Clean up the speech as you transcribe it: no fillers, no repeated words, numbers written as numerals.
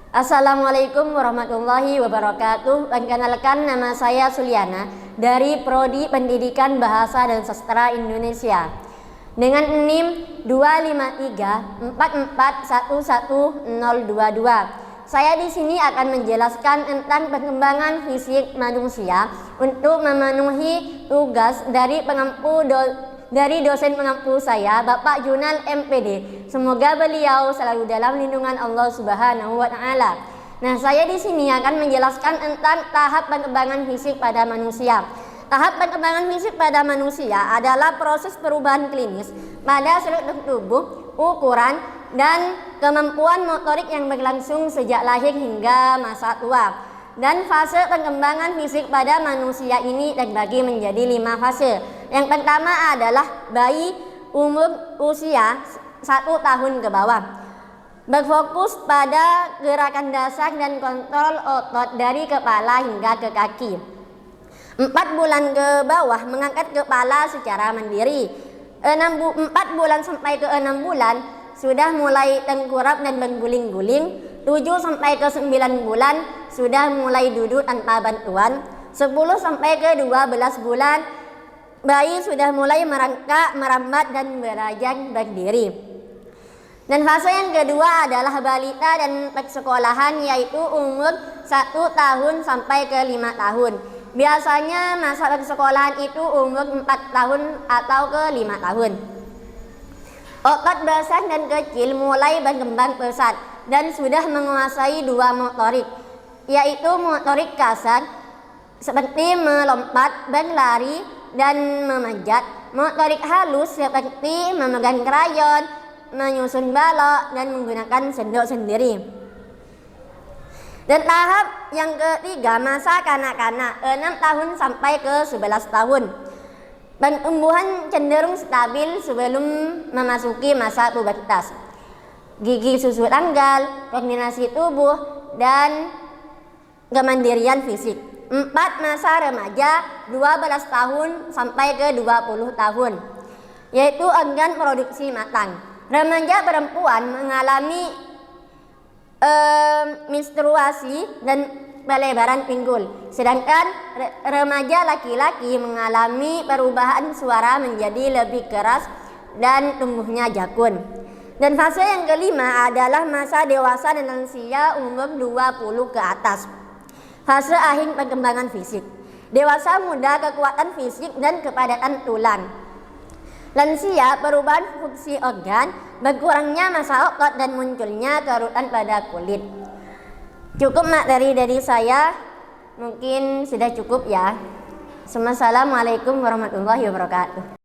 Assalamualaikum warahmatullahi wabarakatuh. Perkenalkan, nama saya Suliana dari Prodi Pendidikan Bahasa dan Sastra Indonesia dengan NIM 25344111022. Saya di sini akan menjelaskan tentang perkembangan fisik manusia untuk memenuhi tugas dari dosen pengampu saya, Bapak Junal MPD. Semoga beliau selalu dalam lindungan Allah Subhanahu wa taala. Nah, saya di sini akan menjelaskan tentang tahap perkembangan fisik pada manusia. Tahap perkembangan fisik pada manusia adalah proses perubahan klinis pada struktur tubuh, ukuran, dan kemampuan motorik yang berlangsung sejak lahir hingga masa tua. Dan fase perkembangan fisik pada manusia ini terbagi menjadi 5 fase. Yang pertama adalah bayi umur usia 1 tahun ke bawah, berfokus pada gerakan dasar dan kontrol otot dari kepala hingga ke kaki. 4 bulan ke bawah mengangkat kepala secara mandiri. 4 bulan sampai ke 6 bulan sudah mulai tengkurap dan berguling-guling. 7 sampai ke 9 bulan sudah mulai duduk tanpa bantuan. 10 sampai ke 12 bulan bayi sudah mulai merangkak, merambat, dan belajar berdiri. Dan fase yang kedua adalah balita dan persekolahan, yaitu umur 1 tahun sampai ke 5 tahun. Biasanya masa persekolahan itu umur 4 tahun atau ke 5 tahun. Otot besar dan kecil mulai berkembang pesat dan sudah menguasai 2 motorik, yaitu motorik kasar seperti melompat, berlari, dan memanjat. Motorik halus seperti memegang krayon, menyusun balok, dan menggunakan sendok sendiri. Dan tahap yang ketiga, masa kanak-kanak, 6 tahun sampai ke 11 tahun. Pertumbuhan cenderung stabil sebelum memasuki masa pubertas. Gigi susu tanggal, koordinasi tubuh, dan kemandirian fisik. 4 masa remaja, 12 tahun sampai ke 20 tahun, yaitu organ produksi matang. Remaja perempuan mengalami menstruasi dan pelebaran pinggul, sedangkan remaja laki-laki mengalami perubahan suara menjadi lebih keras dan tumbuhnya jakun. Dan fase yang kelima adalah masa dewasa dan lansia umur 20 ke atas. Fase akhir perkembangan fisik. Dewasa muda, kekuatan fisik dan kepadatan tulang. Lansia, perubahan fungsi organ, berkurangnya massa otot, dan munculnya kerutan pada kulit. Cukup materi dari saya, mungkin sudah cukup ya. Assalamualaikum warahmatullahi wabarakatuh.